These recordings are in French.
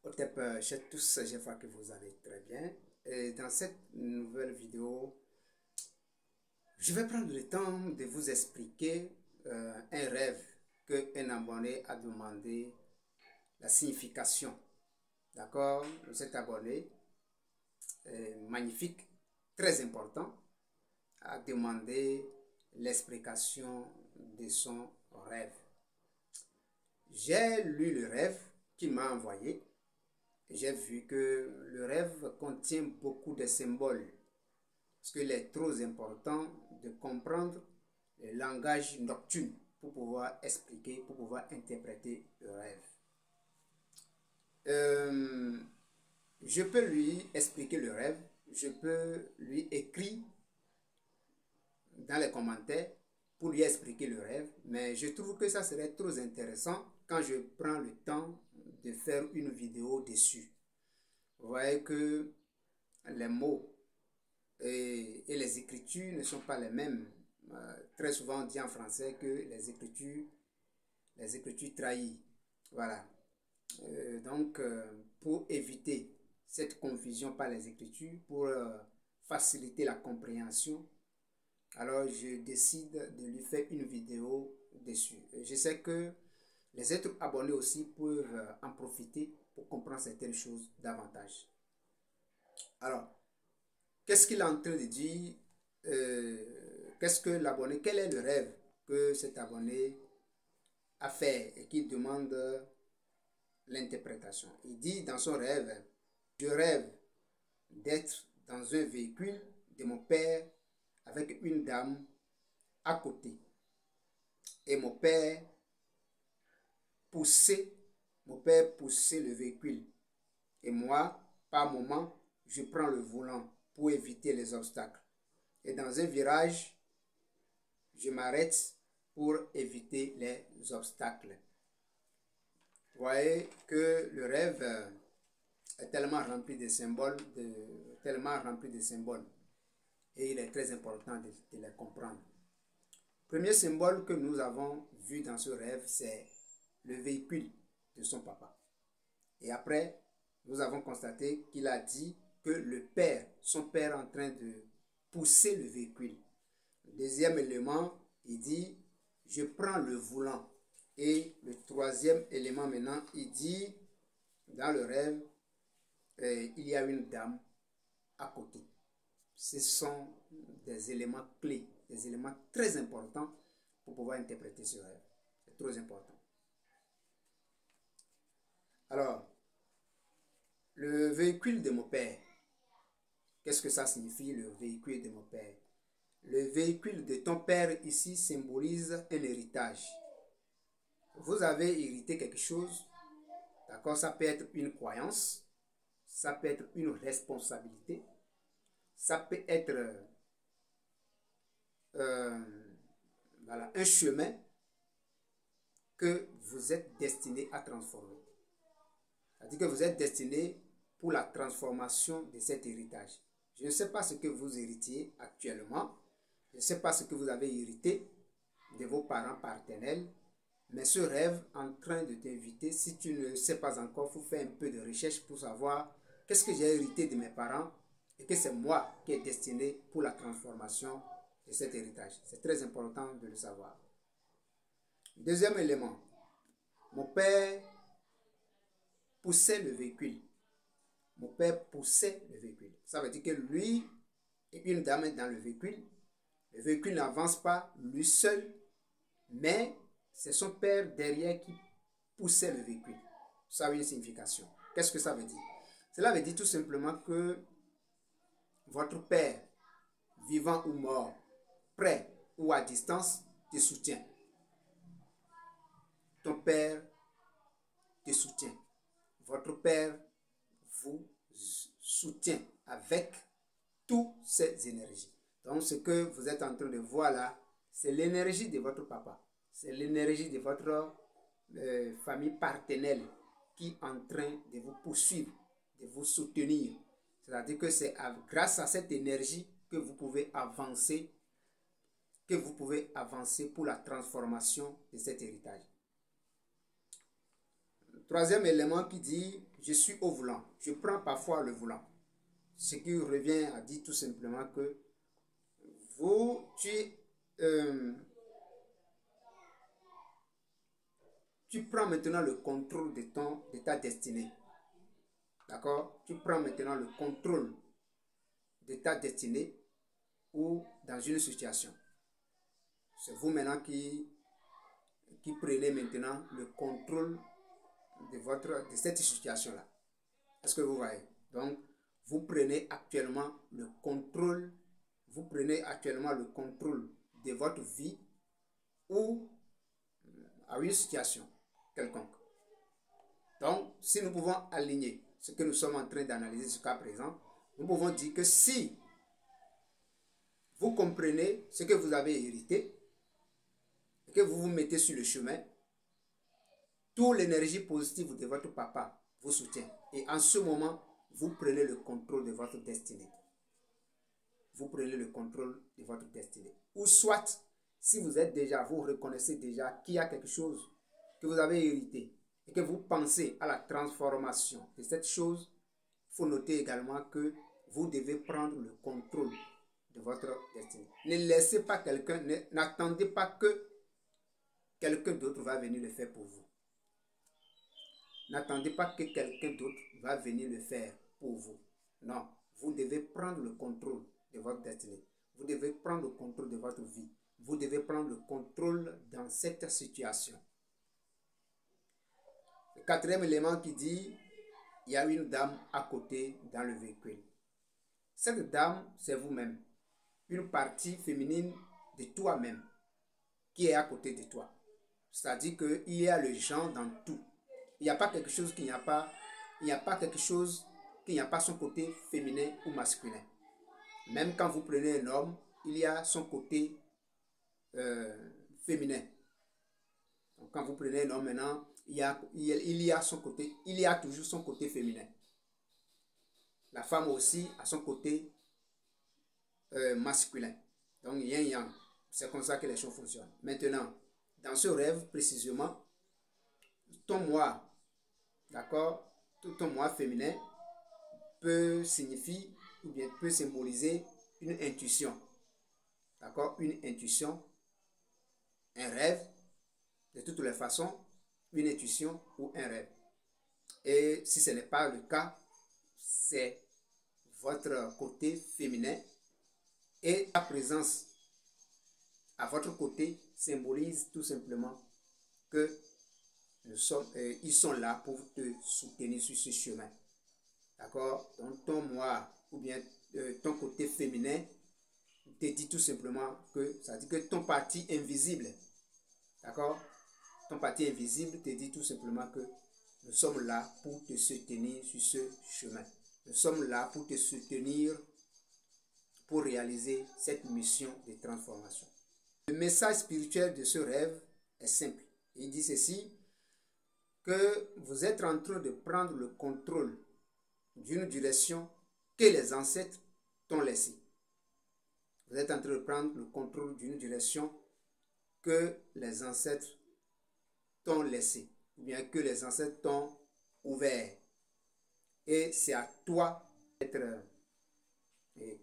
Otep, chers tous, j'espère que vous allez très bien. Et dans cette nouvelle vidéo, je vais prendre le temps de vous expliquer un rêve qu'un abonné a demandé la signification. D'accord? Cet abonné, magnifique, très important, a demandé l'explication de son rêve. J'ai lu le rêve qu'il m'a envoyé. J'ai vu que le rêve contient beaucoup de symboles, parce qu'il est trop important de comprendre le langage nocturne pour pouvoir expliquer, pour pouvoir interpréter le rêve. Je peux lui expliquer le rêve, je peux lui écrire dans les commentaires pour lui expliquer le rêve, mais je trouve que ça serait trop intéressant quand je prends le temps de faire une vidéo dessus. Vous voyez que les mots et les écritures ne sont pas les mêmes. Très souvent on dit en français que les écritures trahissent. Voilà. Donc, pour éviter cette confusion par les écritures, pour faciliter la compréhension, alors je décide de lui faire une vidéo dessus. Je sais que les autres abonnés aussi peuvent en profiter pour comprendre certaines choses davantage. Alors, qu'est-ce qu'il est en train de dire? Qu'est-ce que l'abonné, quel est le rêve que cet abonné a fait et qui demande l'interprétation? Il dit dans son rêve: je rêve d'être dans un véhicule de mon père avec une dame à côté. Et mon père poussait le véhicule. Et moi, par moment, je prends le volant pour éviter les obstacles. Et dans un virage, je m'arrête pour éviter les obstacles. Vous voyez que le rêve est tellement rempli de symboles, et il est très important de les comprendre. Le premier symbole que nous avons vu dans ce rêve, c'est le véhicule de son papa. Et après, nous avons constaté qu'il a dit que le père, son père, est en train de pousser le véhicule. Le deuxième élément, il dit: je prends le volant. Et le troisième élément maintenant, il dit, dans le rêve, il y a une dame à côté. Ce sont des éléments clés, des éléments très importants pour pouvoir interpréter ce rêve. C'est trop important. Alors, le véhicule de mon père, qu'est-ce que ça signifie, le véhicule de mon père? Le véhicule de ton père ici symbolise un héritage. Vous avez hérité quelque chose, d'accord? Ça peut être une croyance, ça peut être une responsabilité, ça peut être voilà, un chemin que vous êtes destiné à transformer. C'est-à-dire que vous êtes destiné pour la transformation de cet héritage. Je ne sais pas ce que vous héritiez actuellement. Je ne sais pas ce que vous avez hérité de vos parents paternels. Mais ce rêve en train de t'inviter, si tu ne sais pas encore, il faut faire un peu de recherche pour savoir qu'est-ce que j'ai hérité de mes parents et que c'est moi qui est destiné pour la transformation de cet héritage. C'est très important de le savoir. Deuxième élément, mon père poussait le véhicule. Mon père poussait le véhicule. Ça veut dire que lui et une dame dans le véhicule. Le véhicule n'avance pas lui seul, mais c'est son père derrière qui poussait le véhicule. Ça a une signification. Qu'est-ce que ça veut dire? Cela veut dire tout simplement que votre père, vivant ou mort, près ou à distance, te soutient. Ton père te soutient. Votre père vous soutient avec toutes ces énergies. Donc ce que vous êtes en train de voir là, c'est l'énergie de votre papa. C'est l'énergie de votre famille paternelle qui est en train de vous poursuivre, de vous soutenir. C'est-à-dire que c'est grâce à cette énergie que vous pouvez avancer, pour la transformation de cet héritage. Le troisième élément qui dit: je suis au volant. Je prends parfois le volant. Ce qui revient à dire tout simplement que tu prends maintenant le contrôle de ta destinée. D'accord? Tu prends maintenant le contrôle de ta destinée ou dans une situation. C'est vous maintenant qui prenez maintenant le contrôle de cette situation-là. Est-ce que vous voyez? Donc, vous prenez actuellement le contrôle de votre vie ou à une situation quelconque. Donc, si nous pouvons aligner ce que nous sommes en train d'analyser jusqu'à présent, nous pouvons dire que si vous comprenez ce que vous avez hérité et que vous vous mettez sur le chemin, toute l'énergie positive de votre papa vous soutient. Et en ce moment, vous prenez le contrôle de votre destinée. Vous prenez le contrôle de votre destinée. Ou soit, si vous êtes déjà, vous reconnaissez déjà qu'il y a quelque chose que vous avez hérité et que vous pensez à la transformation de cette chose, il faut noter également que vous devez prendre le contrôle de votre destinée. Ne laissez pas quelqu'un, n'attendez pas que quelqu'un d'autre va venir le faire pour vous. N'attendez pas que quelqu'un d'autre va venir le faire pour vous. Non, vous devez prendre le contrôle de votre destinée. Vous devez prendre le contrôle de votre vie. Vous devez prendre le contrôle dans cette situation. Le quatrième élément qui dit, il y a une dame à côté dans le véhicule. Cette dame, c'est vous-même. Une partie féminine de toi-même qui est à côté de toi. C'est-à-dire qu'il y a le genre dans tout. Il n'y a pas quelque chose qu'il n'y a pas. Il n'y a pas quelque chose qu'il n'y a pas son côté féminin ou masculin. Même quand vous prenez un homme, il y a son côté féminin. Donc quand vous prenez un homme maintenant, il y a toujours son côté féminin. La femme aussi a son côté masculin. Donc yin yang. C'est comme ça que les choses fonctionnent. Maintenant, dans ce rêve précisément, ton moi, d'accord, tout ton moi féminin peut signifier ou bien peut symboliser une intuition. D'accord, une intuition, un rêve, de toutes les façons, une intuition ou un rêve. Et si ce n'est pas le cas, c'est votre côté féminin et la présence à votre côté symbolise tout simplement que ils sont là pour te soutenir sur ce chemin. D'accord? Donc ton moi ou bien ton côté féminin te dit tout simplement que ça dit que ton parti invisible, d'accord? Ton parti invisible te dit tout simplement que nous sommes là pour te soutenir sur ce chemin. Nous sommes là pour te soutenir pour réaliser cette mission de transformation. Le message spirituel de ce rêve est simple. Il dit ceci, que vous êtes en train de prendre le contrôle d'une direction que les ancêtres t'ont laissée. Vous êtes en train de prendre le contrôle d'une direction que les ancêtres t'ont laissée, ou bien que les ancêtres t'ont ouvert. Et c'est à toi d'être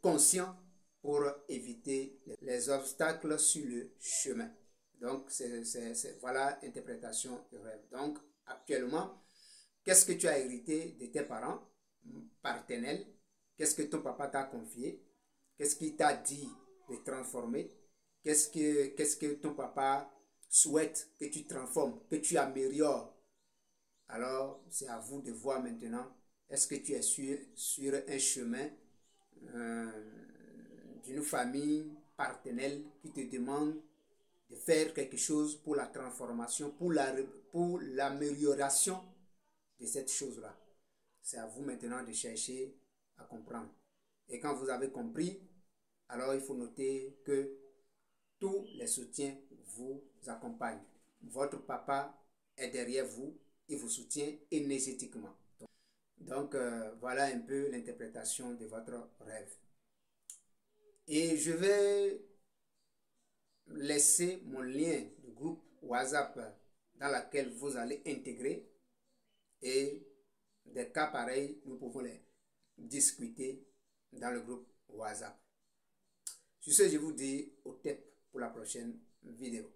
conscient pour éviter les obstacles sur le chemin. Donc, voilà l'interprétation du rêve. Donc, actuellement, qu'est-ce que tu as hérité de tes parents paternels? Qu'est-ce que ton papa t'a confié? Qu'est-ce qu'il t'a dit de transformer? Qu'est-ce que ton papa souhaite que tu transformes, que tu améliores? Alors, c'est à vous de voir maintenant, est-ce que tu es sur un chemin d'une famille paternelle qui te demande de faire quelque chose pour la transformation, pour l'amélioration de cette chose-là. C'est à vous maintenant de chercher à comprendre. Et quand vous avez compris, alors il faut noter que tous les soutiens vous accompagnent. Votre papa est derrière vous, il vous soutient énergétiquement. Donc voilà un peu l'interprétation de votre rêve. Et je vais laisser mon lien du groupe WhatsApp dans lequel vous allez intégrer et des cas pareils, nous pouvons les discuter dans le groupe WhatsApp. Sur ce, je vous dis au TEP pour la prochaine vidéo.